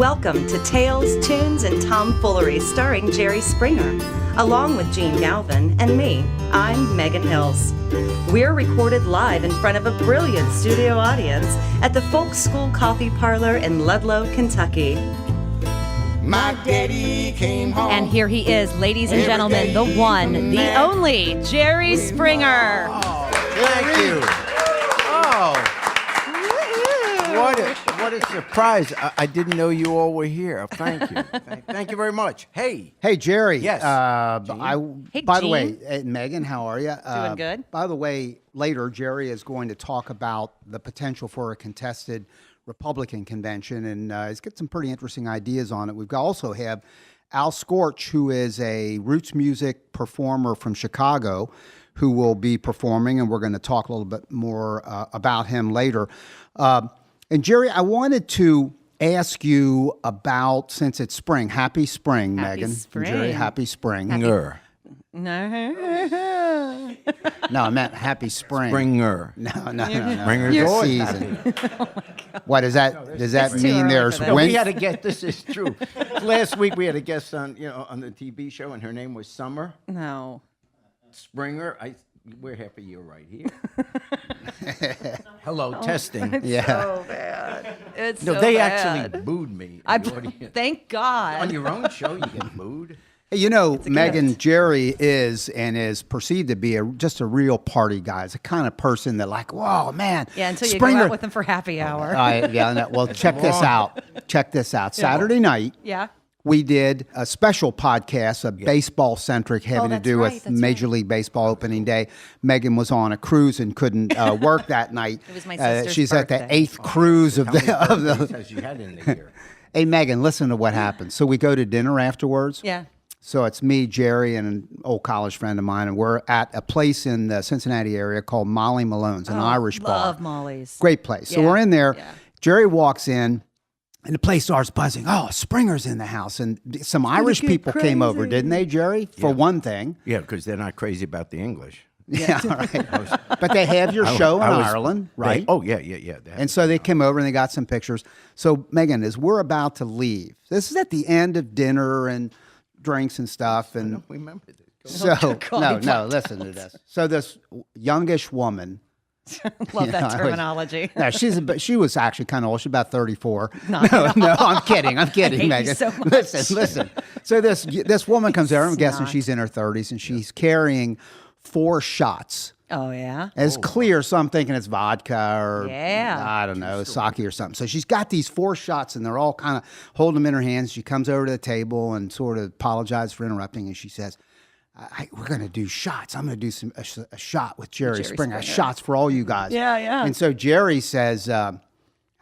Welcome to Tales, Tunes, and Tomfoolery starring Jerry Springer, along with Jene Galvin and me. I'm Megan Hills. We're recorded live in front of a brilliant studio audience at the Folk School Coffee Parlor in Ludlow, Kentucky. My daddy came home. And here he is, ladies and gentlemen, the one, the only, Jerry Springer. Oh, thank you. Oh, what a surprise. I didn't know you all were here. Thank you. Thank you very much. Hey, Jerry. Yes. Hey, by the Jene. way, Megan, how are you? Doing good. By the way, later, Jerry is going to talk about the potential for a contested Republican convention, and he's got some pretty interesting ideas on it. We've also have Al Scorch, who is a roots music performer from Chicago, who will be performing, and we're going to talk a little bit more about him later. And Jerry, I wanted to ask you about, since it's spring, happy spring, Happy Megan. spring. And Jerry, happy spring. No. No, I meant happy spring. Springer. No. Springer's This always season. Oh my God. What is that? Does that It's too mean early there's for that. No, wind? we had a guest. This is true. Last week we had a guest on the TV show, and her name was Summer No. Springer. We're half a year right here. Hello, testing. Yeah. So bad. It's No, so they bad. actually booed me. I in the audience. thank God. On your own show, you get booed. Hey, you know, a Megan, gift. Jerry is perceived to be just a real party guy. It's the kind of person that like, whoa, man. Yeah, until you Springer. go out with them for happy hour. Well, check this out. Check this out. Saturday night, Yeah. we did a special podcast, a baseball-centric, having to that's do right, with that's Major League Baseball opening day. Megan was on a cruise and couldn't work that night. It was my sister's She's at the birthday. 8th cruise of How many the. birthdays has you had in the year? Hey, Megan, listen to what happened. So we go to dinner afterwards. Yeah. So it's me, Jerry, and an old college friend of mine, and we're at a place in the Cincinnati area called Molly Malone's, an Irish bar. Love Molly's. Great place. So Yeah, we're in there. yeah. Jerry walks in, and the place starts buzzing. Oh, Springer's in the house. And some Irish get people came over, crazy. didn't they, Jerry? For one thing. Yeah, because they're not crazy about the English. Yeah, all right. But they have your show in Ireland, right? Yeah. And so they came over and they got some pictures. So, Megan, as we're about to leave, this is at the end of dinner and drinks and stuff. I And don't remember this. so, God, no, listen to this. So this youngish woman, Love that I was- terminology. no, she was actually kind of old. She's about 34. No, I'm kidding. I'm kidding, hate you Megan. so much. Listen. So this woman comes over. I'm guessing Snot. she's in her 30s, and she's carrying 4 shots. Oh, yeah. It's clear, so I'm thinking it's vodka or Yeah. I don't know, sake or something. So she's got these 4 shots, and they're all kind of holding them in her hands. She comes over to the table and sort of apologizes for interrupting, and she says, we're going to do shots. I'm going to do a shot with Jerry Springer. Shots for all you guys. Yeah, yeah. And so Jerry says, I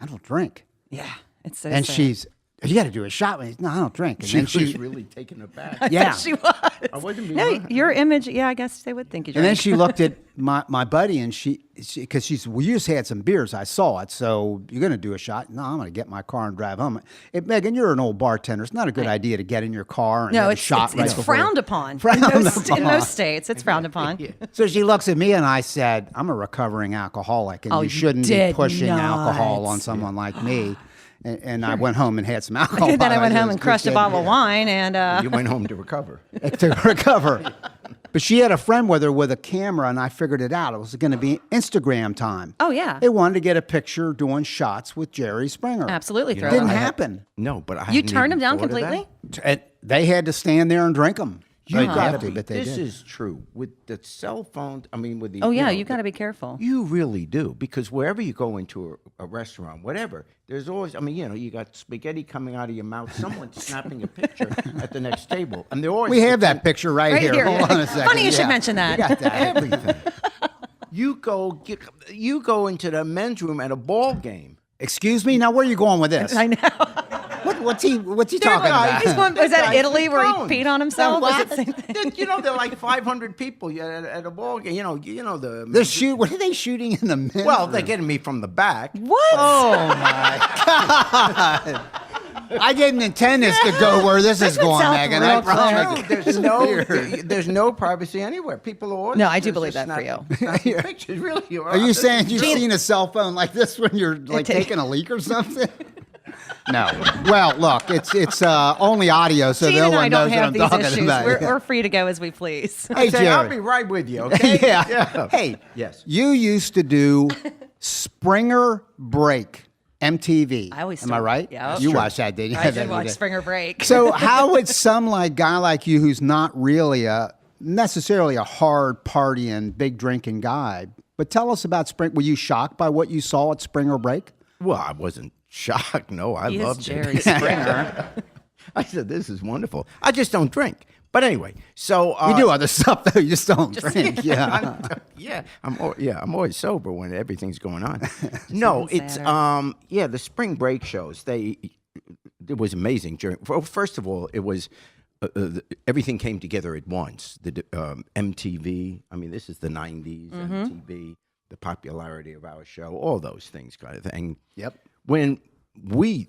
don't drink. Yeah. It's so And sad. she's, you got to do a shot with me. No, I don't drink. And She then was really taken aback. yeah. She was. I wasn't being No, honest. your image, yeah, I guess they would think you And then drank. she looked at my buddy, and she because we just had some beers. I saw it. So you're going to do a shot? No, I'm going to get my car and drive home. Megan, you're an old bartender. It's not a good idea to get in your car and No, have a it's, shot right it's before. frowned upon. Frowned in most, upon. In most states, it's frowned upon. So she looks at me, and I said, I'm a recovering alcoholic, and Oh, you you shouldn't be did pushing not. alcohol on someone like me. And I went home and had some alcohol. Then I but went home just- and crushed a just bottle of wine, and You went home to recover. to recover. But she had a friend with her with a camera, and I figured it out. It was going to be Instagram time. oh yeah, They wanted to get a picture doing shots with Jerry Springer. absolutely. It Throw didn't them. happen. No, but I You hadn't turned them even down thought of that. completely. They had to stand there and drink them. You They'd have gotta to, be. but they This did. is true with the cell phone. I mean, with the. Oh yeah, know, you got to be careful. You really do, because wherever you go into a restaurant, whatever, there's always. I mean, you got spaghetti coming out of your mouth. Someone's snapping a picture at the next table, and they're always. We have that picture right here. Hold on a second. Funny you should Yeah. mention that. We got that. everything. You go into the men's room at a ball game. Excuse me. Now, where are you going with this? I know. What's he talking about? Was that Guys Italy with where he phones. peed on himself? Was What? it the same thing? You know, there are like 500 people at a ball game. You know the. What are they shooting in the middle? Well, they're getting me from the back. What? Oh my God! I didn't intend this to go where this is would going, sound Megan. real I promise. There's no privacy anywhere. People are always. No, I do just believe that for snapping pictures, really. Are you saying you've seen a cell phone like this when you're like taking a leak or something? No. Well, look, it's only audio, so Gene no and I one don't knows what have I'm these talking issues. about. We're free to go as we please. Hey, Say, I'll Jerry. be right with you, okay? Yeah. Hey, Yes. you used to do Springer Break, MTV. I always Am I still- right? yeah. You True. watched that, didn't you? I did watch Springer Break. So how would some guy like you, who's not really necessarily a hard partying, big drinking guy, but tell us about Spring. Were you shocked by what you saw at Springer Break? Well, I wasn't shocked. No, I He is loved Jerry it. Springer. I said, this is wonderful. I just don't drink. But anyway, so You do other stuff though. You just don't drink. Yeah. I'm always sober when everything's going on. No, even it's sadder. the spring break shows. It was amazing. Well, first of all, it was everything came together at once. The MTV. I mean, this is the '90s. MTV, the popularity of our show, all those things, kind of thing. Yep. When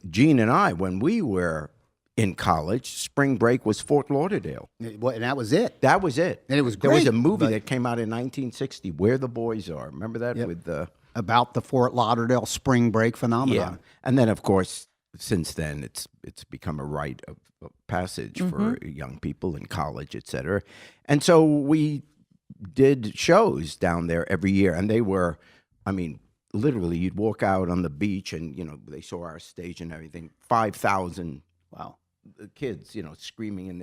Gene and I, when we were in college, spring break was Fort Lauderdale. And that was it. That was it. And it was There was a great, movie but- that came out in 1960, Where the Boys Are. Remember that? Yep. With the About the Fort Lauderdale spring break phenomenon. and then of course since then it's become a rite of passage for young people in college, etc. And so we did shows down there every year, and they were, I mean, literally, you'd walk out on the beach, and they saw our stage and everything. 5,000 kids, screaming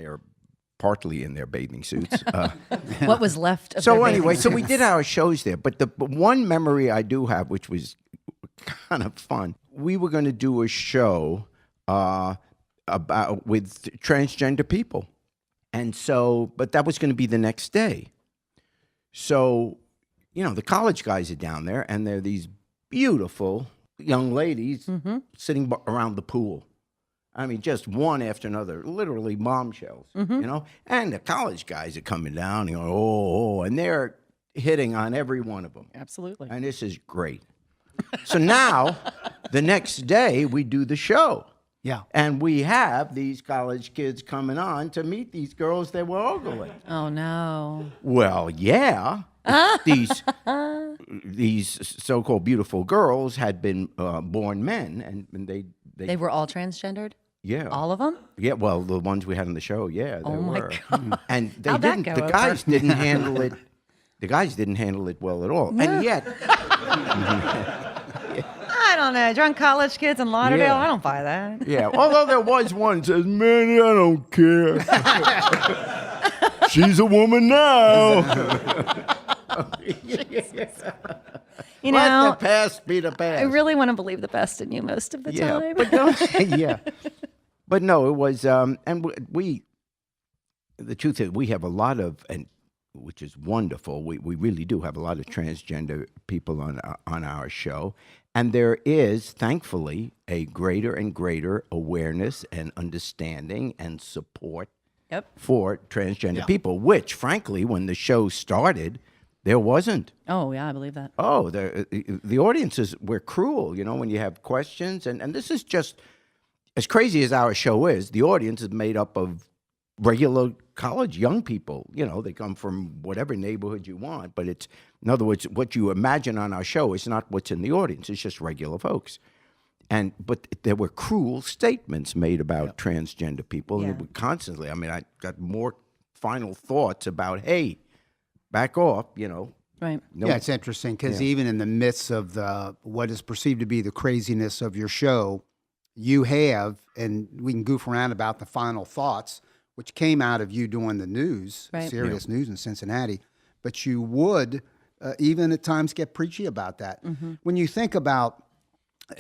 partly in their bathing suits. What was left of So their anyway, bathing so we suits? did our shows there. But the one memory I do have, which was kind of fun, we were going to do a show with transgender people, and so, but that was going to be the next day. So, the college guys are down there, and they're these beautiful young ladies sitting around the pool. I mean, just one after another, literally bombshells, And the college guys are coming down and going, oh, and they're hitting on every one of them. Absolutely. And this is great. So now, the next day, we do the show. Yeah. And we have these college kids coming on to meet these girls they were ogling. Oh no. Well, yeah. These so-called beautiful girls had been born men, and They were all transgendered? yeah. All of them? Yeah, well, the ones we had on the show, yeah, they Oh, my were. God. And they How'd that didn't. go The over? guys didn't handle it. The guys didn't handle it well at all. And yet, I don't know. Drunk college kids in Lauderdale? Yeah. I don't buy that. yeah. Although there was one that says, "Man, I don't care. She's a woman now." You Let know, the past be the past. I really want to believe the best in you most of the Yeah, time. but no, yeah, but no, it was, and we. The truth is, we have a lot of, and which is wonderful. We really do have a lot of transgender people on our show, and there is, thankfully, a greater and greater awareness and understanding and support Yep. for transgender people. Which, frankly, when the show started, there wasn't. Oh, yeah, I believe that. Oh, the audiences were cruel, when you have questions. And this is just, as crazy as our show is, the audience is made up of regular college young people. They come from whatever neighborhood you want. But it's, in other words, what you imagine on our show is not what's in the audience. It's just regular folks. But there were cruel statements made about transgender people. And Yeah. it would constantly, I got more final thoughts about, hey, back off, Right. No- Yeah, it's interesting because even in the midst of what is perceived to be the craziness of your show, you have, and we can goof around about the final thoughts, which came out of you doing the news, Right. serious news in Cincinnati, but you would even at times get preachy about that. When you think about,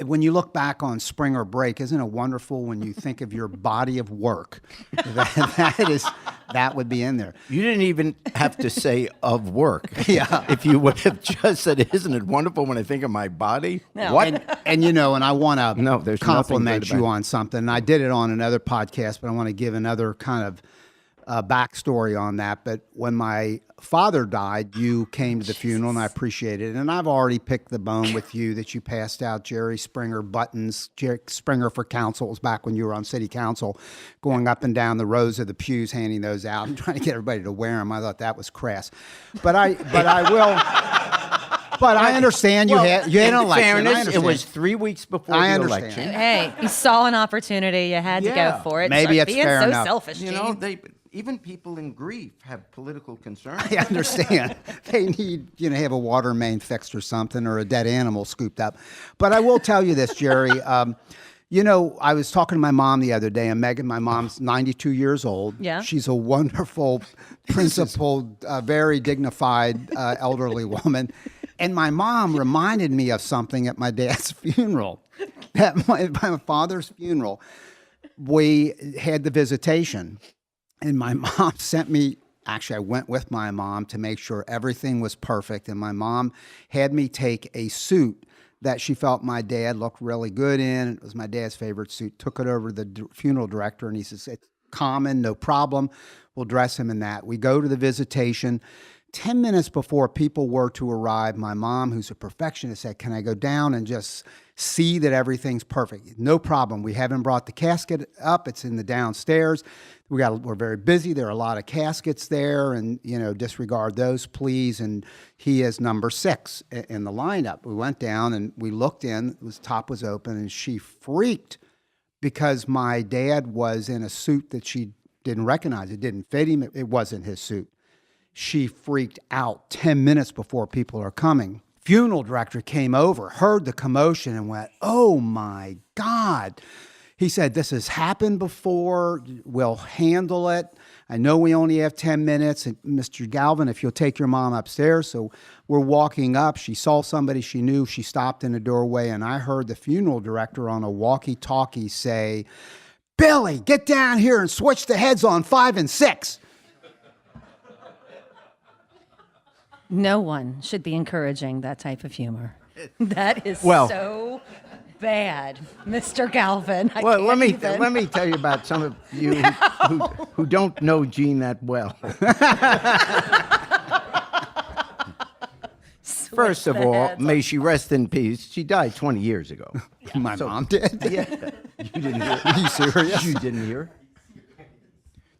when you look back on Springer Break, isn't it wonderful when you think of your body of work? That would be in there. You didn't even have to say of work. Yeah. If you would have just said, isn't it wonderful when I think of my body? No. What? And and I want to No, there's nothing compliment good you about it. on something. And I did it on another podcast, but I want to give another kind of backstory on that. But when my father died, you came to the funeral, and I appreciate it. And I've already picked the bone with you that you passed out Jerry Springer buttons, Jerry Springer for council. It was back when you were on city council, going up and down the rows of the pews, handing those out and trying to get everybody to wear them. I thought that was crass. But I will. But I understand you had an election. Fairness, I it understand. was 3 weeks before I the understand. election. Hey, you saw an opportunity. You had to Yeah. go for it. Maybe Start it's being fair so enough. selfish, You Gene. know, even people in grief have political concerns. I understand. They need, have a water main fixed or something, or a dead animal scooped up. But I will tell you this, Jerry. I was talking to my mom the other day, and Megan, my mom's 92 years old. Yeah. She's a wonderful, principled, very dignified elderly woman. And my mom reminded me of something at my dad's funeral. At my father's funeral, we had the visitation. And my mom sent me, actually, I went with my mom to make sure everything was perfect. And my mom had me take a suit that she felt my dad looked really good in. It was my dad's favorite suit. Took it over to the funeral director, and he says, it's common, no problem. We'll dress him in that. We go to the visitation. 10 minutes before people were to arrive, my mom, who's a perfectionist, said, can I go down and just see that everything's perfect? No problem. We haven't brought the casket up. It's in the downstairs. We're very busy. There are a lot of caskets there, and disregard those, please. And he is number 6 in the lineup. We went down and we looked in. The top was open, and she freaked because my dad was in a suit that she didn't recognize. It didn't fit him. It wasn't his suit. She freaked out 10 minutes before people are coming. Funeral director came over, heard the commotion, and went, oh my God. He said, this has happened before. We'll handle it. I know we only have 10 minutes. And Mr. Galvin, if you'll take your mom upstairs. So we're walking up. She saw somebody she knew. She stopped in the doorway, and I heard the funeral director on a walkie-talkie say, Billy, get down here and switch the heads on 5 and 6. No one should be encouraging that type of humor. That is Well- so bad, Mr. Galvin. I Well, can't even. let me tell you about some of you who don't know Gene that well. First of the all, heads may she rest in peace. She died 20 years ago. My mom did. Yeah, you didn't hear. Are you serious? You didn't hear.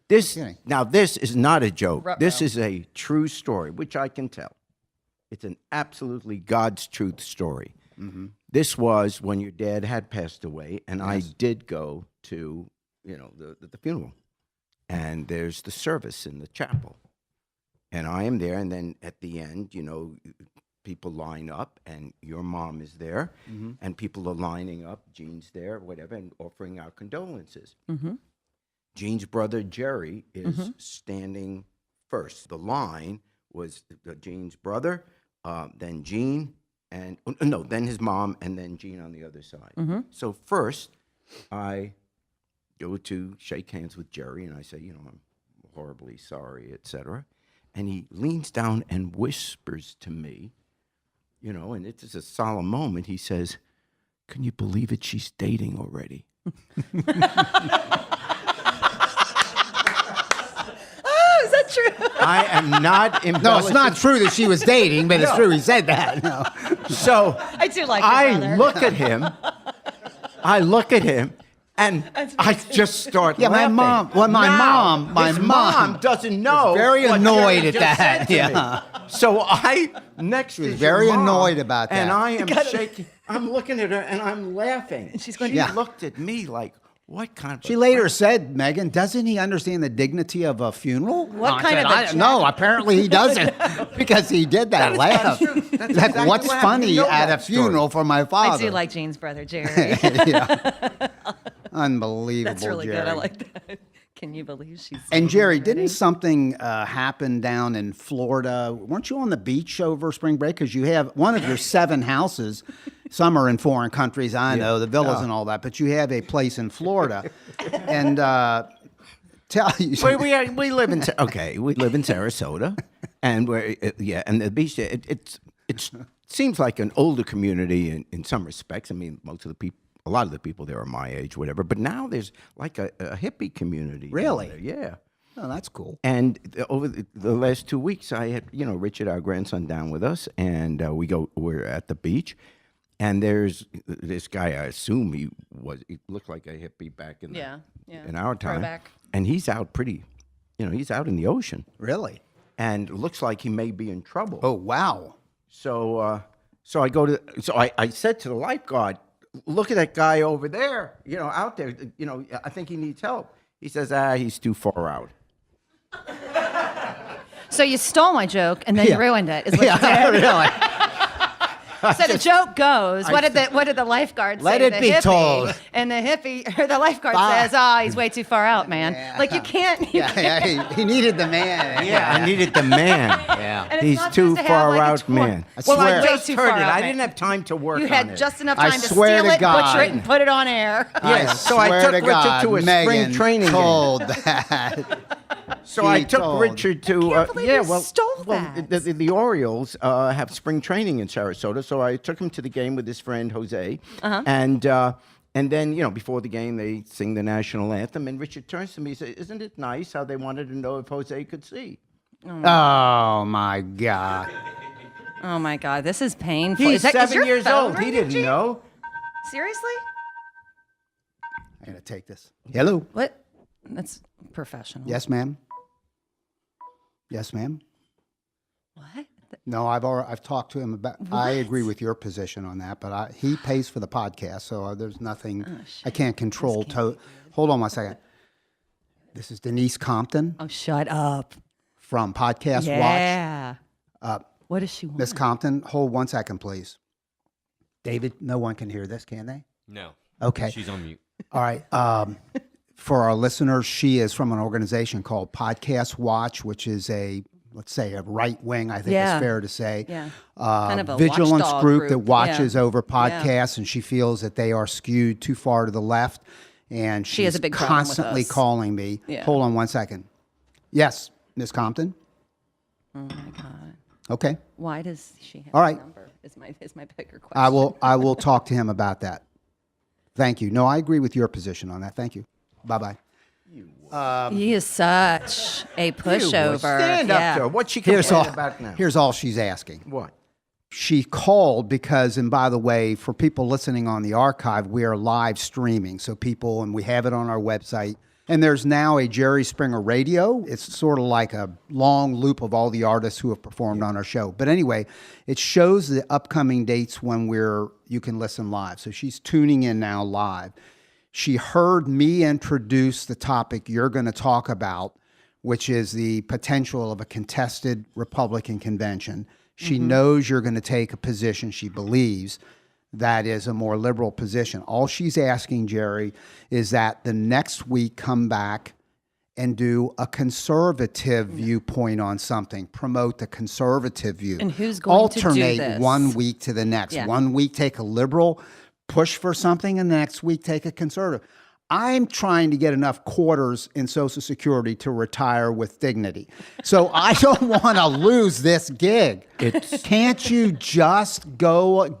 This is not a joke. Ruh-roh. This is a true story, which I can tell. It's an absolutely God's truth story. Mm-hmm. This was when your dad had passed away, and I did go to the funeral, and there's the service in the chapel, and I am there, and then at the end, people line up, and your mom is there, and people are lining up. Gene's there, whatever, and offering our condolences. Mm-hmm. Gene's brother, Jerry, is standing first. The line was Gene's brother, then Gene, then his mom, and then Gene on the other side. So first, I go to shake hands with Jerry, and I say, I'm horribly sorry, etc. And he leans down and whispers to me, and it's a solemn moment. He says, can you believe it? She's dating already. Is that true? I am not embellishing. No, it's not true that she was dating, but it's true he said that. No. So I do like your brother. I look at him, and I just start Yeah, laughing. my His mom doesn't know. very what annoyed Jerry at just that, said to yeah. me. So I next was is very your mom, annoyed about and that. I am shaking. I'm looking at her, and I'm laughing. And she's going, She Yeah. looked at me like, what kind of? She later said, Megan, doesn't he understand the dignity of a funeral? What I kind said, of a No, apparely he doesn't, because he did that laugh. That's Like, exactly what's what happened. funny You know at a that story. funeral for my I father? do like Gene's brother, Jerry. Unbelievable, That's really Jerry. good. I like that. Can you believe she's And Jerry, dating didn't something happen down in Florida? Weren't you on the beach over spring break? Because you have one of your 7 houses. Some are in foreign countries, I know, the villas and all that. But you have a place in Florida. And tell you. We live in we live in Sarasota, and and the beach. It seems like an older community in some respects. I mean, a lot of the people there are my age, whatever. But now there's like a hippie community. Really? Down there. Yeah. Oh, that's cool. And over the last 2 weeks, I had Richard, our grandson, down with us, and we're at the beach. And there's this guy. I assume he looked like a hippie back in in our time. Throwback. And he's out he's out in the ocean, Really? and it looks like he may be in trouble. Oh, wow. So I said to the lifeguard, look at that guy over there, out there. I think he needs help. He says, he's too far out. So you stole my joke and then you ruined it. Is what you did. Really. So the joke goes, what did the lifeguard say? Let it The be hippie? told. And the hippie, or the lifeguard says, he's way too far out, man. Like you can't. He needed the man. Yeah, I needed the man. Yeah. And it's He's not too supposed to have, far like, a out, torn- man. Well, swear. I just too heard far it. out, I man. didn't have time to work You on had it. just enough I time to swear steal to it, God. butcher it, and put it on air. Yes, so I swear took to Richard God, to a Megan spring training told game. that. So I She took told. Richard to. I can't believe you stole that. The Orioles have spring training in Sarasota, so I took him to the game with his friend Jose, and then before the game they sing the national anthem, and Richard turns to me and says, "Isn't it nice how they wanted to know if Jose could see?" Oh my God. Oh my God, this is painful. He's is 7 your years phone old. He ringing, didn't Gene? know. Seriously? I'm gonna take this. Hello. What? That's professional. Yes, ma'am. Yes, ma'am. What? No, I've talked to him about. I agree with your position on that, but he pays for the podcast, so there's nothing I can't control. Hold on one second. This is Denise Compton Oh, shut up. from Podcast Watch. Yeah. What does she want? Miss Compton, hold 1 second, please. David, no one can hear this, can they? No. Okay. She's on mute. All right. For our listeners, she is from an organization called Podcast Watch, which is let's say a right wing, I think Yeah. is fair to say. Yeah. Kind of a vigilance watchdog group that group. watches Yeah. over podcasts, and she feels that they are skewed too far to the left. And She has she's a big problem with constantly us. calling me. Yeah. Hold on 1 second. Yes, Miss Compton. Oh my God. Okay. Why does she have All a right. number? Is my bigger question. I will talk to him about that. Thank you. No, I agree with your position on that. Thank you. Bye-bye. He is such a pushover. Stand yeah. up to her. What's she Here's complaining all, about now? here's all she's asking. What? She called because, and by the way, for people listening on the archive, we are live streaming. So people, and we have it on our website. And there's now a Jerry Springer Radio. It's sort of like a long loop of all the artists who have performed on our show. But anyway, it shows the upcoming dates when you can listen live. So she's tuning in now live. She heard me introduce the topic you're going to talk about, which is the potential of a contested Republican convention. She knows you're going to take a position she believes that is a more liberal position. All she's asking, Jerry, is that the next week come back and do a conservative viewpoint on something, promote the conservative view. And who's going to do alternate this? 1 week to the next. Yeah. 1 week take a liberal, push for something, and the next week take a conservative. I'm trying to get enough quarters in Social Security to retire with dignity. So I don't want to lose this gig. Can't you just go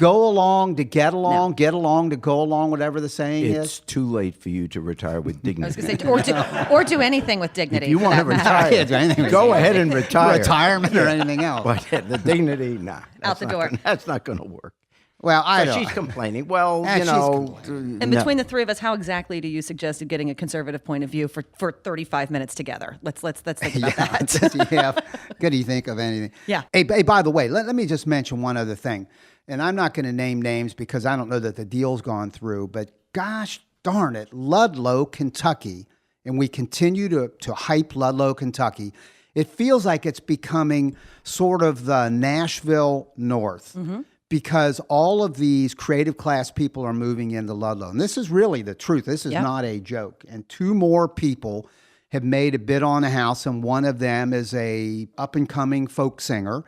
along to get along, get along to go along, whatever the saying It's is? too late for you to retire with I was dignity. going to say, or do anything with dignity. If you for want to that matter. retire, Yeah, do anything with go dignity. ahead and retire. Retirement or anything else. But the dignity, nah. Out the door. That's not going to work. Well, I So don't. she's complaining. Well, Yeah, she's And between the three of us, how exactly do you suggest getting a conservative point of view for 35 minutes together? Let's think about that. Does he have? Could he think of anything? Yeah. Hey, by the way, let me just mention one other thing, and I'm not going to name names because I don't know that the deal's gone through. But gosh darn it, Ludlow, Kentucky, and we continue to hype Ludlow, Kentucky. It feels like it's becoming sort of the Nashville North. Because all of these creative class people are moving into Ludlow. And this is really the truth. This is not a joke. And 2 more people have made a bid on a house, and one of them is a up-and-coming folk singer.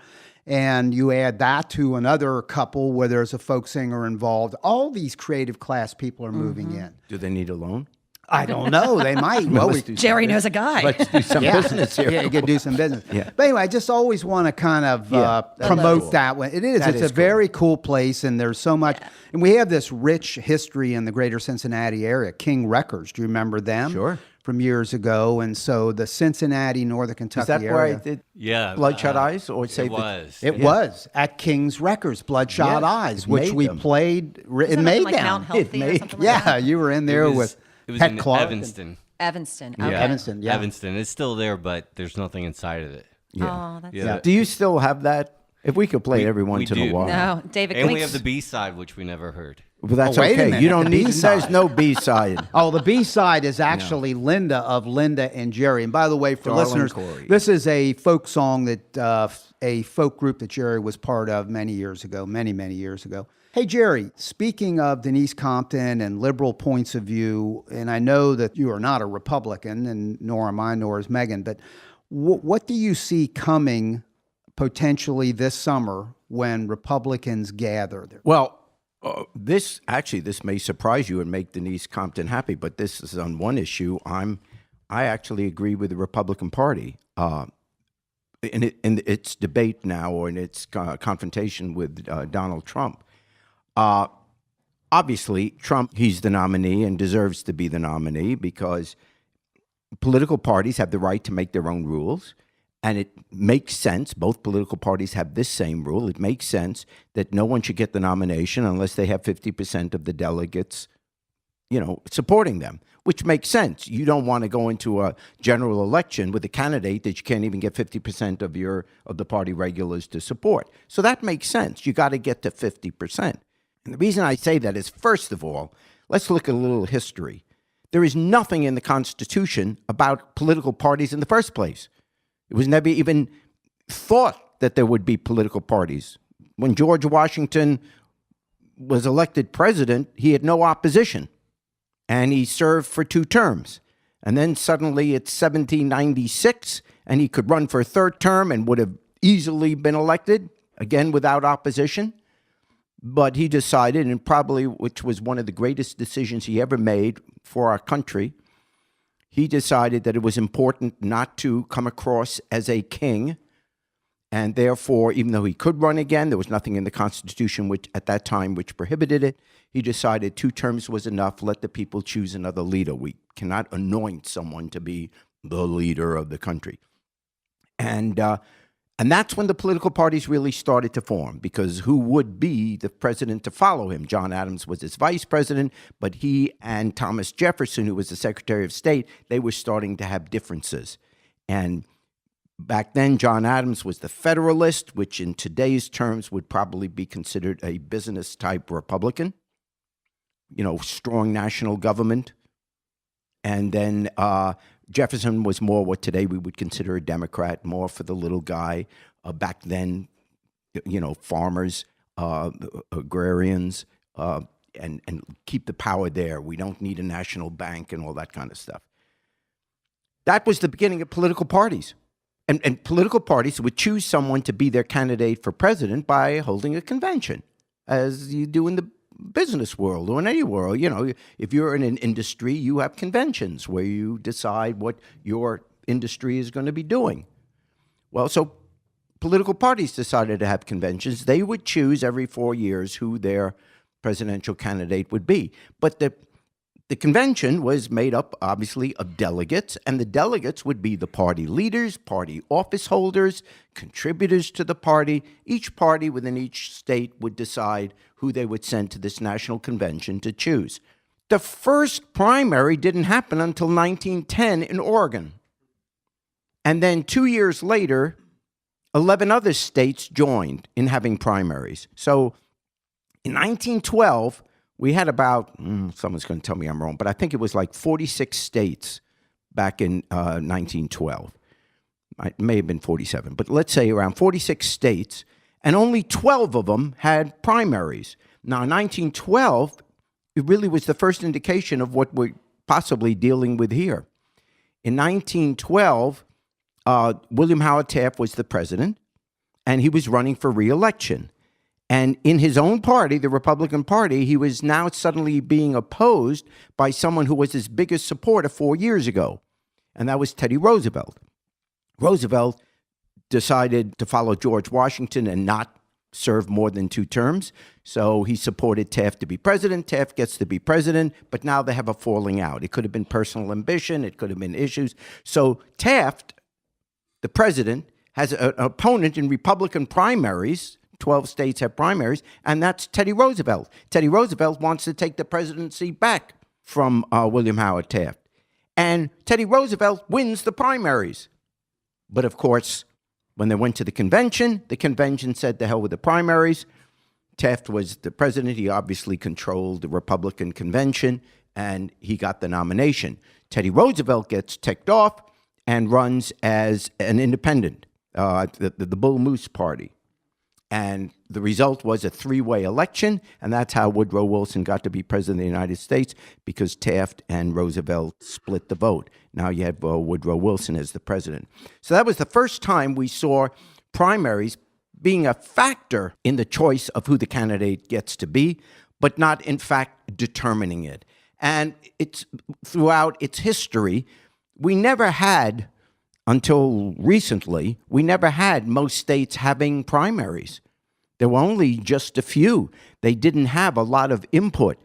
And you add that to another couple where there's a folk singer involved. All these creative class people are moving in. Do they need a loan? I don't know. They might. Well, we, Jerry knows a guy. Let's do some business here. yeah, you could do some business. Yeah. But anyway, I just always want to kind of promote cool. that one. It is. That It's is a very cool place, and there's so much. And we have this rich history in the greater Cincinnati area. King Records, do you remember them? Sure. From years ago. And so the Cincinnati, Northern Kentucky Is that area. where I did Yeah. Bloodshot Eyes? Or say It was. It was at King's Records, Bloodshot Yes, Eyes, it which made we them. played. It Isn't made like them. Mount Healthy or made- something like Yeah, that? you were in there with It was Pet in Clark. Evanston. Evanston. Yeah. Okay. Evanston, yeah. Evanston. It's still there, but there's nothing inside of it. Oh, that's Yeah. yeah. Do you still have that If we could play it every once in a do. while. No, David. And can we have the B-side, which we never heard. Well, that's Oh, wait a okay. minute. You don't The need. B-side. There's no B-side. Oh, the B-side is actually Linda of Linda and Jerry. And by the way, for Darling listeners, Corey. this is a folk song that a folk group that Jerry was part of many years ago, many years ago. Hey, Jerry, speaking of Denise Compton and liberal points of view, and I know that you are not a Republican, and nor am I, nor is Megan, but what do you see coming potentially this summer when Republicans gather there? Well, this may surprise you and make Denise Compton happy, but this is on one issue. I actually agree with the Republican Party in its debate now, or in its confrontation with Donald Trump. Obviously, Trump, he's the nominee and deserves to be the nominee because political parties have the right to make their own rules. And it makes sense. Both political parties have this same rule. It makes sense that no one should get the nomination unless they have 50% of the delegates, supporting them, which makes sense. You don't want to go into a general election with a candidate that you can't even get 50% of the party regulars to support. So that makes sense. You got to get to 50%. And the reason I say that is, first of all, let's look at a little history. There is nothing in the Constitution about political parties in the first place. It was never even thought that there would be political parties. When George Washington was elected president, he had no opposition, and he served for 2 terms. And then suddenly it's 1796, and he could run for a 3rd term and would have easily been elected, again without opposition. But he decided, and probably which was one of the greatest decisions he ever made for our country, he decided that it was important not to come across as a king, and therefore, even though he could run again, there was nothing in the Constitution at that time which prohibited it. He decided 2 terms was enough. Let the people choose another leader. We cannot anoint someone to be the leader of the country. And that's when the political parties really started to form, because who would be the president to follow him? John Adams was his vice president, but he and Thomas Jefferson, who was the Secretary of State, they were starting to have differences. And back then, John Adams was the Federalist, which in today's terms would probably be considered a business-type Republican, strong national government. And then Jefferson was more what today we would consider a Democrat, more for the little guy. Back then, farmers, agrarians, and keep the power there. We don't need a national bank and all that kind of stuff. That was the beginning of political parties. And political parties would choose someone to be their candidate for president by holding a convention, as you do in the business world or in any world. If you're in an industry, you have conventions where you decide what your industry is going to be doing. Well, so political parties decided to have conventions. They would choose every 4 years who their presidential candidate would be. But the convention was made up, obviously, of delegates, and the delegates would be the party leaders, party office holders, contributors to the party. Each party within each state would decide who they would send to this national convention to choose. The first primary didn't happen until 1910 in Oregon. And then 2 years later, 11 other states joined in having primaries. So in 1912, we had about, someone's going to tell me I'm wrong, but I think it was like 46 states back in 1912. It may have been 47, but let's say around 46 states, and only 12 of them had primaries. Now, 1912, it really was the first indication of what we're possibly dealing with here. In 1912, William Howard Taft was the president, and he was running for re-election. And in his own party, the Republican Party, he was now suddenly being opposed by someone who was his biggest supporter 4 years ago, and that was Teddy Roosevelt. Roosevelt decided to follow George Washington and not serve more than 2 terms, so he supported Taft to be president. Taft gets to be president, but now they have a falling out. It could have been personal ambition. It could have been issues. So Taft, the president, has an opponent in Republican primaries. 12 states have primaries, and that's Teddy Roosevelt. Teddy Roosevelt wants to take the presidency back from William Howard Taft. And Teddy Roosevelt wins the primaries. But of course, When they went to the convention said, "To hell with the primaries." Taft was the president. He obviously controlled the Republican convention, and he got the nomination. Teddy Roosevelt gets ticked off and runs as an independent, the Bull Moose Party. And the result was a three-way election, and that's how Woodrow Wilson got to be president of the United States, because Taft and Roosevelt split the vote. Now you have Woodrow Wilson as the president. So that was the first time we saw primaries being a factor in the choice of who the candidate gets to be, but not, in fact, determining it. And it's throughout its history, we never had, until recently, we never had most states having primaries. There were only just a few. They didn't have a lot of input.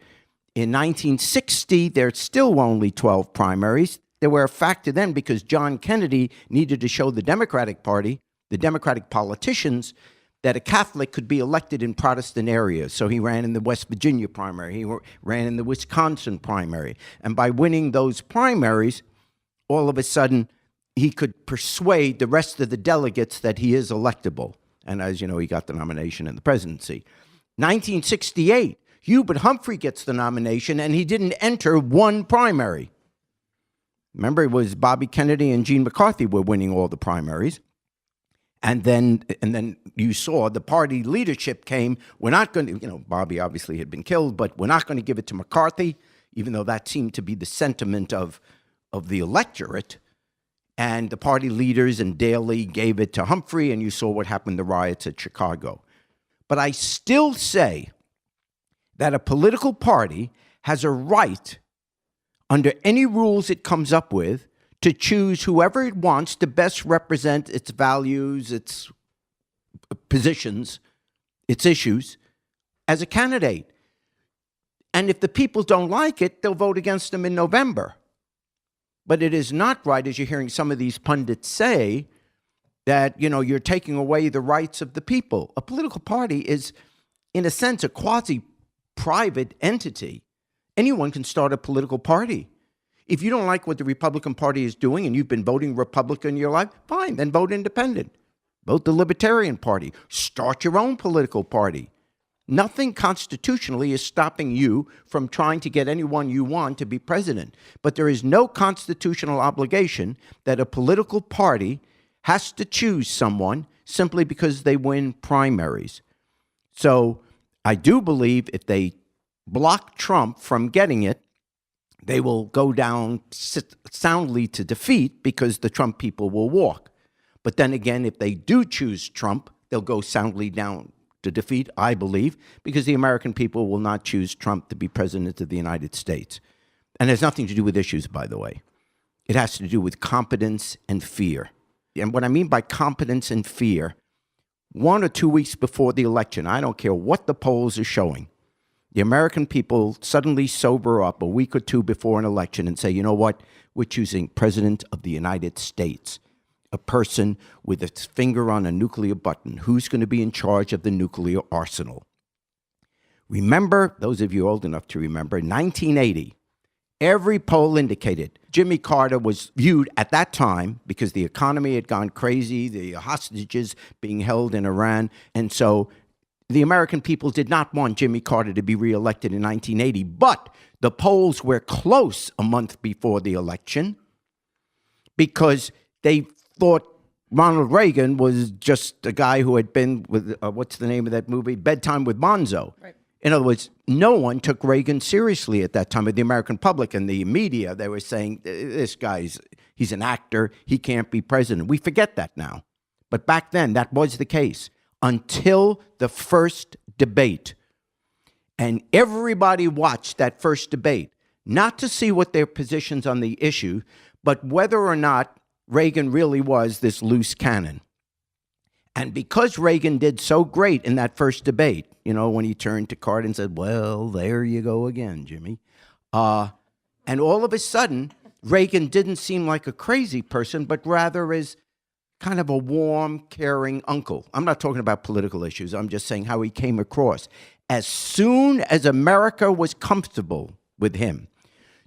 In 1960, there still were only 12 primaries. They were a factor then because John Kennedy needed to show the Democratic Party, the Democratic politicians, that a Catholic could be elected in Protestant areas. So he ran in the West Virginia primary. He ran in the Wisconsin primary. And by winning those primaries, all of a sudden, he could persuade the rest of the delegates that he is electable. And as you know, he got the nomination in the presidency. 1968, Hubert Humphrey gets the nomination, and he didn't enter one primary. Remember, it was Bobby Kennedy and Gene McCarthy were winning all the primaries. And then you saw the party leadership came, we're not going to, Bobby obviously had been killed, but we're not going to give it to McCarthy, even though that seemed to be the sentiment of the electorate. And the party leaders and Daley gave it to Humphrey, and you saw what happened, the riots at Chicago. But I still say that a political party has a right, under any rules it comes up with, to choose whoever it wants to best represent its values, its positions, its issues, as a candidate. And if the people don't like it, they'll vote against them in November. But it is not right, as you're hearing some of these pundits say, that, you're taking away the rights of the people. A political party is, in a sense, a quasi-private entity. Anyone can start a political party. If you don't like what the Republican Party is doing and you've been voting Republican in your life, fine, then vote independent. Vote the Libertarian Party. Start your own political party. Nothing constitutionally is stopping you from trying to get anyone you want to be president. But there is no constitutional obligation that a political party has to choose someone simply because they win primaries. So I do believe if they block Trump from getting it, they will go down soundly to defeat because the Trump people will walk. But then again, if they do choose Trump, they'll go soundly down to defeat, I believe, because the American people will not choose Trump to be president of the United States. And it has nothing to do with issues, by the way. It has to do with competence and fear. And what I mean by competence and fear, 1 or 2 weeks before the election, I don't care what the polls are showing, the American people suddenly sober up a week or two before an election and say, you know what, we're choosing President of the United States, a person with its finger on a nuclear button. Who's going to be in charge of the nuclear arsenal? Remember, those of you old enough to remember, 1980, every poll indicated Jimmy Carter was viewed at that time, because the economy had gone crazy, the hostages being held in Iran, and so the American people did not want Jimmy Carter to be reelected in 1980, but the polls were close a month before the election because they thought Ronald Reagan was just a guy who had been with, what's the name of that movie? Bedtime with Bonzo. Right. In other words, no one took Reagan seriously at that time. The American public and the media, they were saying, this guy's, he's an actor, he can't be president. We forget that now. But back then, that was the case. Until the first debate. And everybody watched that first debate, not to see what their positions on the issue, but whether or not Reagan really was this loose cannon. And because Reagan did so great in that first debate, when he turned to Carter and said, well, there you go again, Jimmy. And all of a sudden, Reagan didn't seem like a crazy person, but rather as kind of a warm, caring uncle. I'm not talking about political issues. I'm just saying how he came across. As soon as America was comfortable with him,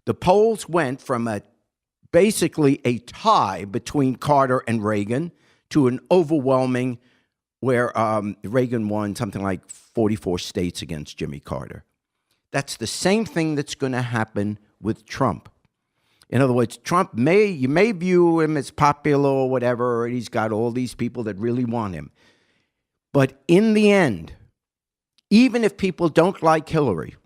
the polls went from basically a tie between Carter and Reagan to an overwhelming where Reagan won something like 44 states against Jimmy Carter. That's the same thing that's going to happen with Trump. In other words, Trump you may view him as popular or whatever, and he's got all these people that really want him. But in the end, even if people don't like Hillary,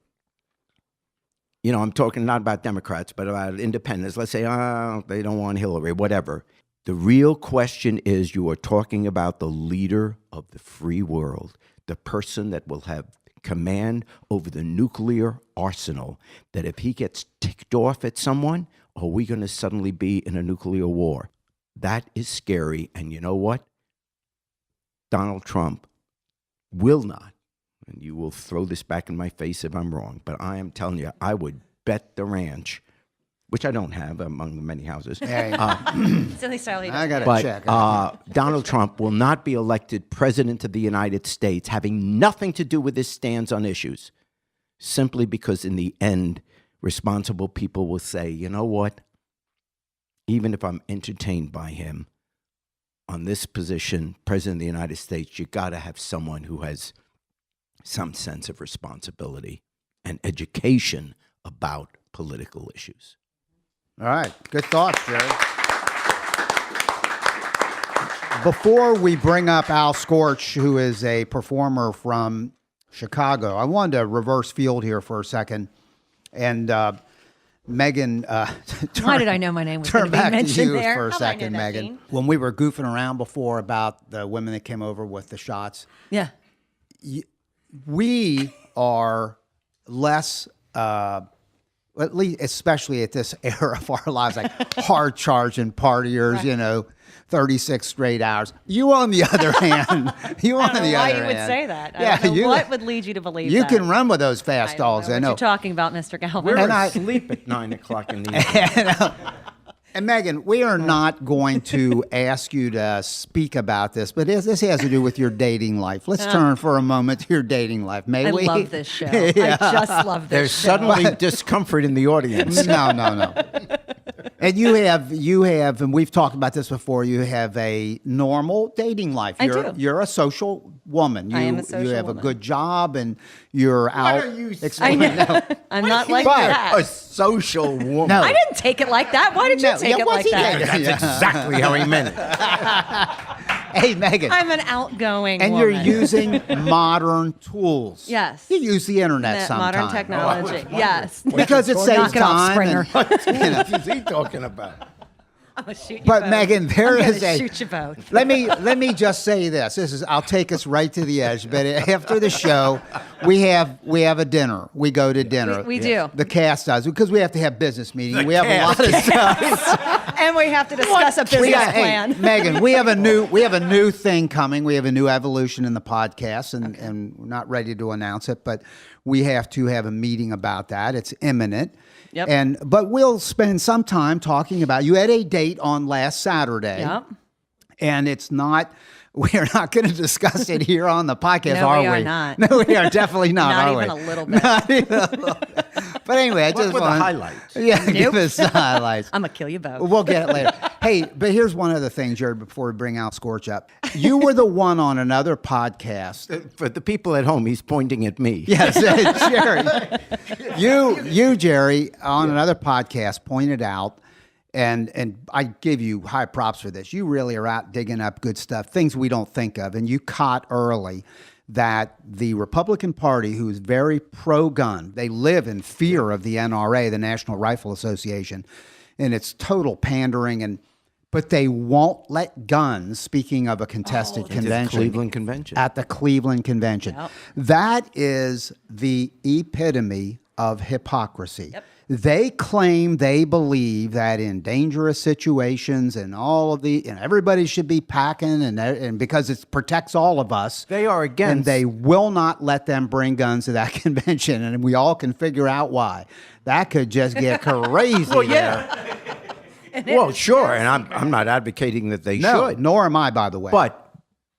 I'm talking not about Democrats, but about independents. Let's say, they don't want Hillary, whatever. The real question is you are talking about the leader of the free world, the person that will have command over the nuclear arsenal, that if he gets ticked off at someone, are we going to suddenly be in a nuclear war? That is scary. And you know what? Donald Trump will not, and you will throw this back in my face if I'm wrong, but I am telling you, I would bet the ranch, which I don't have among the many houses. Silly style. I got to But check. Donald Trump will not be elected president of the United States, having nothing to do with his stance on issues, simply because in the end, responsible people will say, you know what? Even if I'm entertained by him, on this position, president of the United States, you got to have someone who has some sense of responsibility and education about political issues. All right. Good thoughts, Jerry. Before we bring up Al Scorch, who is a performer from Chicago, I wanted to reverse field here for a second. And Megan, Why did I know my name was going turn to be back to mentioned you there? for a How'd I know second, that, Megan. Gene? When we were goofing around before about the women that came over with the shots, Yeah. we are less, at least, especially at this era of our lives, like hard charging partiers, 36 straight hours. You, on the other hand, I don't know why you would say that. I don't know what would lead you to believe you that. can run with those I fast don't dogs. know I what know. you're talking about, Mr. Galvin. We're And asleep at 9 o'clock in the evening. And Megan, we are not going to ask you to speak about this, but this has to do with your dating life. Let's turn for a moment to your dating life. May I we? love this show. I just love this There's show. suddenly discomfort in the audience. No. And you have, and we've talked about this before. You have a normal dating life. I You're, do. You're a social woman. I am a social You have woman. a good job, and you're out. are you I know. No. I'm not like But- that. A social woman. No. I didn't take it like that. Why did you No, take yeah, it what's like he that? taking? That's exactly how he meant it. Hey, Megan. I'm an outgoing And woman. you're using modern tools. Yes. You use the internet sometimes. Modern technology. Yes. Because it saves Knock it off, time. Springer. What is he talking about? I'm gonna shoot you But both. Megan, there I'm is gonna a- shoot you both. let me just say this. I'll take us right to the edge. But after the show, we have a dinner. We go to dinner. We do. The cast does, because we have to have business meetings. We have a lot of stuff. And we have to discuss a business plan. Hey, Megan, we have a new thing coming. We have a new evolution in the podcast, and we're not ready to announce it, but we have to have a meeting about that. It's imminent. Yep. But we'll spend some time talking about. You had a date on last Saturday. Yep. And it's not. We're not going to discuss it here on the podcast, No, are we we? are not. No, we are definitely not. Not are even we? a little bit. Not even a little bit. But anyway, I just were the want highlights? Yeah, give us the highlights. I'm gonna kill you both. We'll get it later. Hey, but here's one other thing, Jared, before we bring Al Scorch up. You were the one on another podcast. For the people at home, he's pointing at me. Yes, Jerry. You, Jerry, on another podcast pointed out, and I give you high props for this. You really are out digging up good stuff, things we don't think of. And you caught early that the Republican Party, who is very pro-gun, they live in fear of the NRA, the National Rifle Association, and it's total pandering. But they won't let guns, speaking of a contested convention. Cleveland Convention. At the Cleveland Convention. Yep. That is the epitome of hypocrisy. Yep. They claim they believe that in dangerous situations and everybody should be packing and because it protects all of us. They are against. And they will not let them bring guns to that convention. And we all can figure out why. That could just get crazy. Well, yeah. Well, sure, and I'm not advocating that they No, should. nor am I, by the way.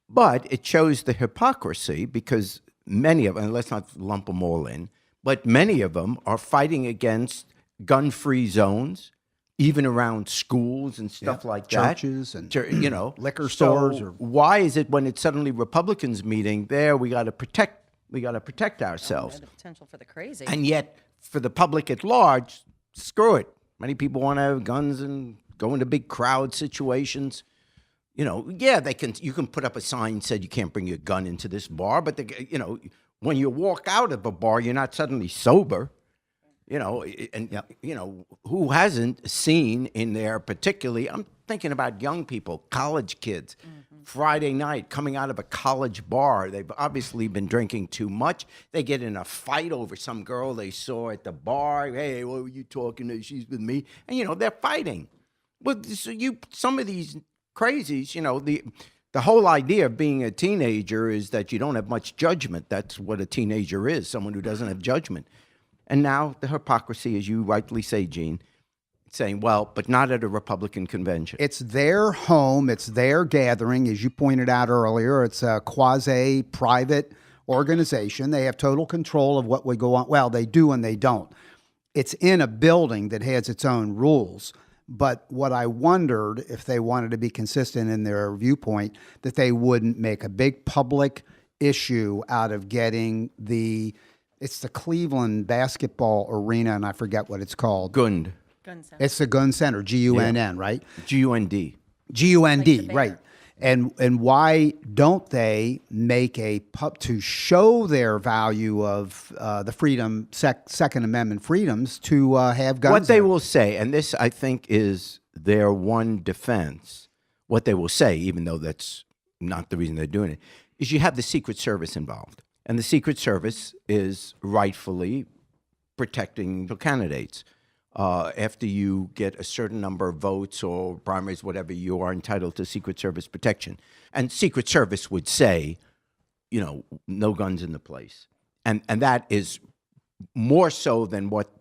But it shows the hypocrisy because many of them, and let's not lump them all in, but many of them are fighting against gun-free zones. even around schools and stuff like that. Churches and You know, liquor so stores. Or why is it when it's suddenly Republicans meeting there, we got to protect ourselves? The potential for the crazy. And yet, for the public at large, screw it. Many people want to have guns and go into big crowd situations. You know, yeah, you can put up a sign that said you can't bring your gun into this bar, but you know, when you walk out of a bar, you're not suddenly sober. You know, and you know, who hasn't seen in there, particularly, I'm thinking about young people, college kids, Friday night coming out of a college bar. They've obviously been drinking too much. They get in a fight over some girl they saw at the bar. Hey, what were you talking to? She's with me. And, you know, they're fighting. Well, so some of these crazies, you know, the whole idea of being a teenager is that you don't have much judgment. That's what a teenager is, someone who doesn't have judgment. And now the hypocrisy, as you rightly say, Gene, saying, well, but not at a Republican convention. it's their home. It's their gathering. As you pointed out earlier, it's a quasi-private organization. They have total control of what would go on. Well, they do and they don't. It's in a building that has its own rules. But what I wondered, if they wanted to be consistent in their viewpoint, that they wouldn't make a big public issue out of getting it's the Cleveland basketball arena, and I forget what it's called. Gund. Gun center. It's the Gun Center, G-U-N-N, right? G-U-N-D. G-U-N-D, Like the right. And why don't they make a to show their value of the freedom, Second Amendment freedoms to have guns? What they there? will say, and this I think is their one defense, what they will say, even though that's not the reason they're doing it, is you have the Secret Service involved. And the Secret Service is rightfully protecting the candidates. After you get a certain number of votes or primaries, whatever, you are entitled to Secret Service protection. And Secret Service would say, you know, no guns in the place. And that is more so than what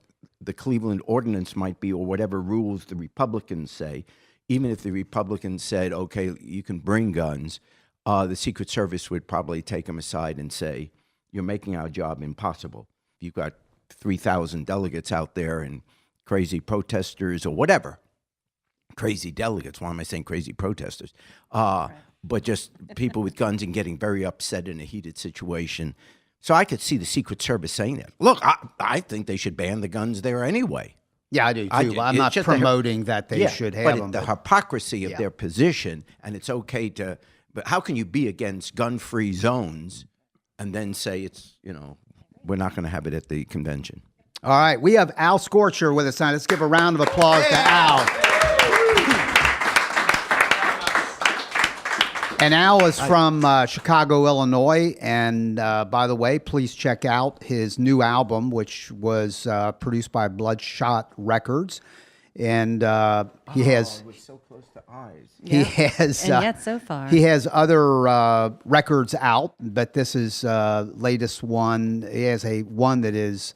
the Cleveland ordinance might be or whatever rules the Republicans say. Even if the Republicans said, okay, you can bring guns, the Secret Service would probably take them aside and say, you're making our job impossible. You've got 3,000 delegates out there and crazy protesters or whatever. Crazy delegates. Why am I saying crazy protesters? But just people with guns and getting very upset in a heated situation. So I could see the Secret Service saying that. Look, I think they should ban the guns there anyway. Yeah, I do too. I'm not promoting that they should have them. The hypocrisy of their position, and it's okay to, but how can you be against gun-free zones and then say it's, you know, we're not going to have it at the convention? All right, we have Al Scorcher with us now. Let's give a round of applause to Al. And Al is from Chicago, Illinois. And by the way, please check out his new album, which was produced by Bloodshot Records. And he has. It was so close to eyes. He has. And yet so far. He has other records out, but this is latest one. He has one that is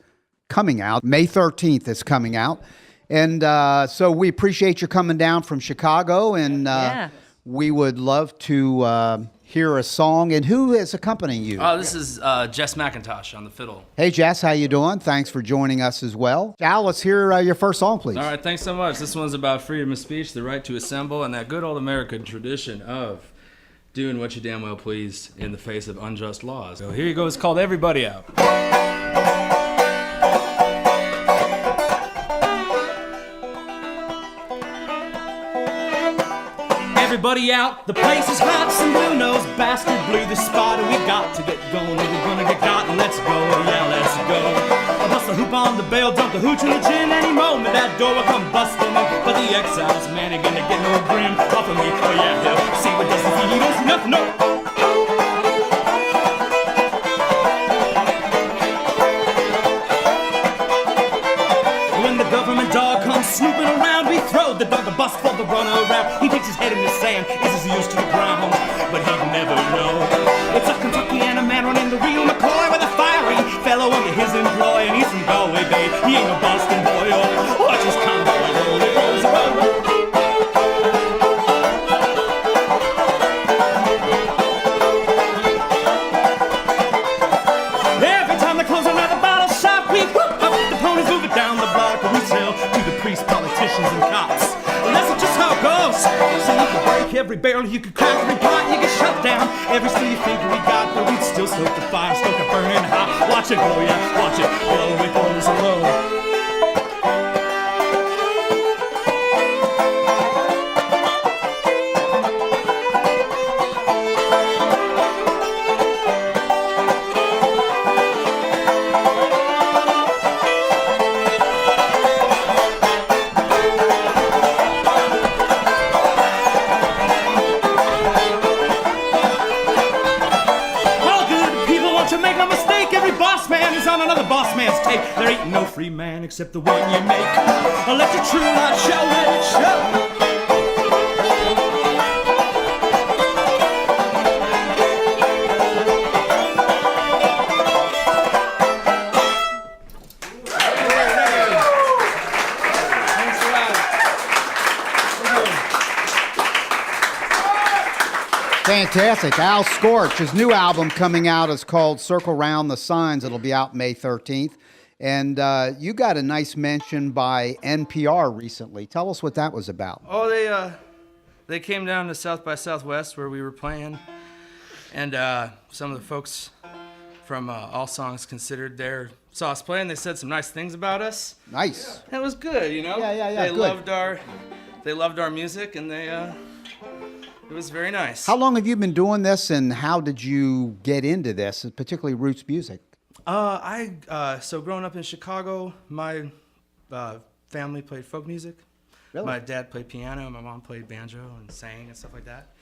coming out. May 13th is coming out. And so we appreciate you coming down from Chicago. And we would love to hear a song. And who is accompanying you? This is Jess McIntosh on the fiddle. Hey, Jess, how you doing? Thanks for joining us as well. Al, let's hear your first song, please. All right, thanks so much. This one's about freedom of speech, the right to assemble, and that good old American tradition of doing what you damn well please in the face of unjust laws. So here you go. It's called Everybody Out. Everybody out, the place is hot, some blue-nosed bastard blew the spot, and we got to get going, if we're gonna get got, and let's go, yeah, let's go. I'll bust the hoop on the bell, dump the hooch in the gin, any moment that door will come busting in, but the exiles, man, ain't gonna get no grin off of me, oh yeah, hell, see what does he knows nothing, no. When the government dog comes snooping around, we throw the dog a bus for the runner around. He takes his head in the sand, is his ears to the ground, but he'd never know. It's a Kentucky and a man running the real McCoy with a fiery fellow under his employ, and he's from Galway Bay. He ain't a Boston boy, oh, watch his convoy roll, it rolls around. Every time they close another bottle shop, we whoop up the ponies, move it down the block, and we sell to the priests, politicians, and cops. every barrel you could crack, every pot you could shut down, every steel you think we got, but we'd still stoke the fire, stoke it burning hot. Watch it glow, yeah, watch it glow, it glows low. There ain't no free man except the one you make. Let your true light show, let it show. Fantastic. Al Scorch, his new album coming out is called Circle Round the Signs. It'll be out May 13th. And you got a nice mention by NPR recently. Tell us what that was about. Oh, they came down to South by Southwest where we were playing, and some of the folks from All Songs Considered there saw us play, and they said some nice things about us. Nice. And it was good, you know. Yeah. They good. loved our music, and it was very nice. How long have you been doing this, and how did you get into this, particularly roots music? So growing up in Chicago, my family played folk music. Really? My dad played piano, my mom played banjo and sang and stuff like that.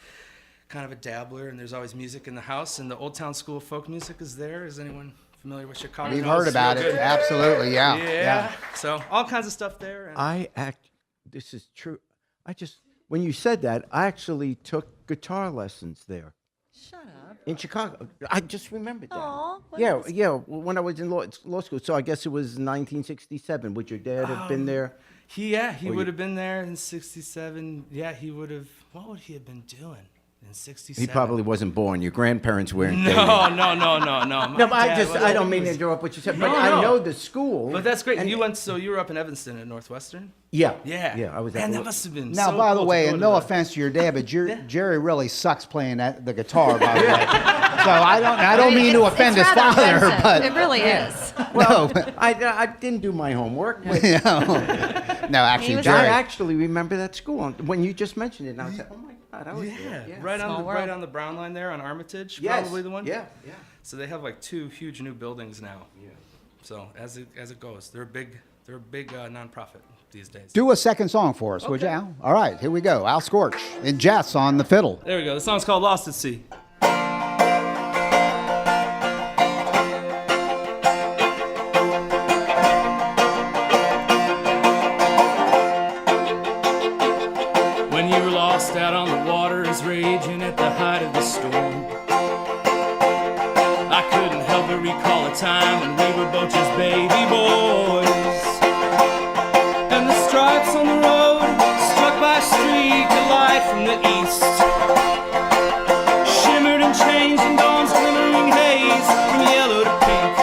Kind of a dabbler, and there's always music in the house, and the Old Town School of Folk Music is there. Is anyone familiar with Chicago? We've heard about it. Absolutely, yeah. Yeah. So all kinds of stuff there. And This is true. When you said that, I actually took guitar lessons there. Shut up. In Chicago. I just remembered that. Aw, Yeah, when I was in law school. So I guess it was 1967. Would your dad have been there? He would have been there in 67. Yeah, he would have. What would he have been doing in 67? He probably wasn't born. Your grandparents weren't No. No, but I don't mean to interrupt what you said, but I know the school. But that's great. You were up in Evanston at Northwestern? Yeah. Yeah. I was at Man, the- that must have been Now, so by cool the to way, go and to no the- offense to your dad, but Jerry really sucks playing the guitar, by the way. So I don't mean to offend his It's rather father, offensive. but It really is. Well, No. I didn't do my homework. But no, actually, I Jerry. actually remember that school. When you just mentioned it, and I was like, oh my God, I was there. Yeah. Right Small on world. the Brown line there on Armitage, Yes. probably the one. Yeah. So they have like 2 huge new buildings now. Yeah. So as it goes, they're a big nonprofit these days. Do a second song for us, would you, Al? All right, here we go. Al Scorch and Jess on the fiddle. There we go. The song's called Lost at Sea. When you were lost out on the waters, raging at the height of the storm, I couldn't help but recall a time when we were both just baby boys. And the stripes on the road, struck by a streak of light from the east, shimmered and changed in dawn's glimmering haze, from yellow to pink.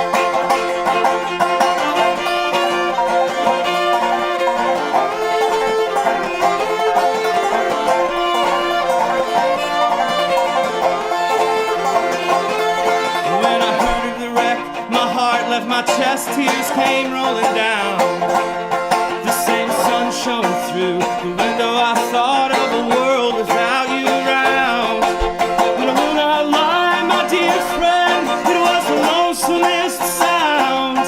When I heard of the wreck, my heart left my chest, tears came rolling down. The same sun shone through the window, I thought of a world without you around. But I will not lie, my dear friend, it was the lonesomest sound.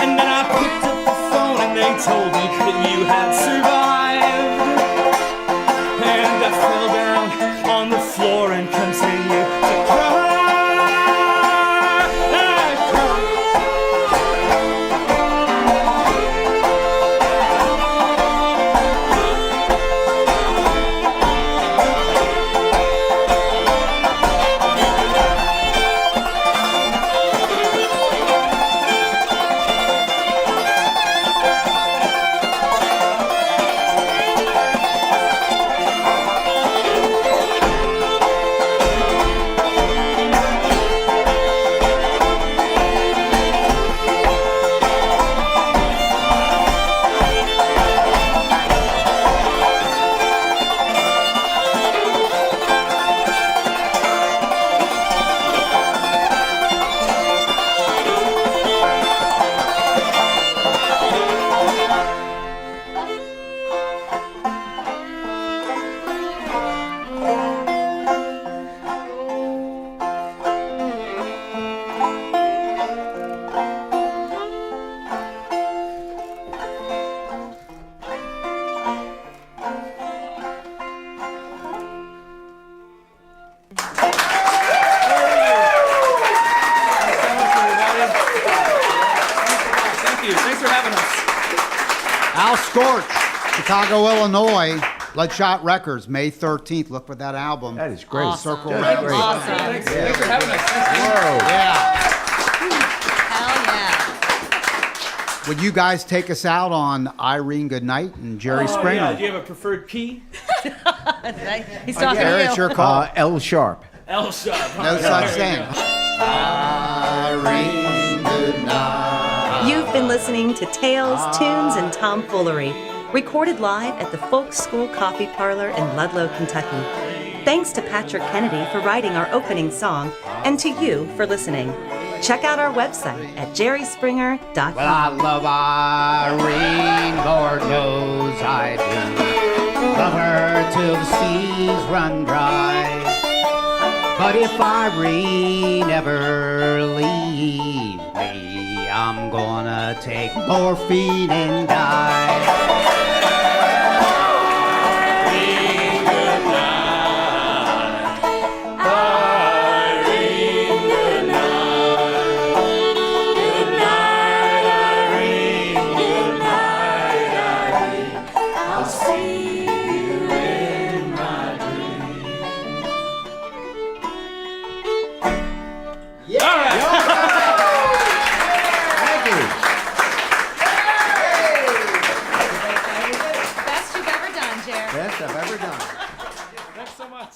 And then I picked up the phone and they told me that you had survived. And I fell down on the floor and continued to cry. Al Scorch, Chicago, Illinois. Bloodshot Records, May 13th. Look for that album. That is great. Circle That's Records. great. Awesome. Thanks for having us. Whoa. Yeah. Hell yeah. Would you guys take us out on Irene Goodnight and Jerry Oh, Springer? yeah. Do you have a preferred key? He's talking Jerry, to it's you. your call. L sharp. L sharp. No such thing. Irene Goodnight. You've been listening to Tales, Tunes, and Tomfoolery, recorded live at the Folk School Coffee Parlor in Ludlow, Kentucky. Thanks to Patrick Kennedy for writing our opening song, and to you for listening. Check out our website at jerryspringer.com. Well, I love Irene, Lord knows I do. Love her till the seas run dry. But if Irene ever leaves me, I'm gonna take morphine and die. Best you've ever done, Jer. Best I've ever done. Thanks so much.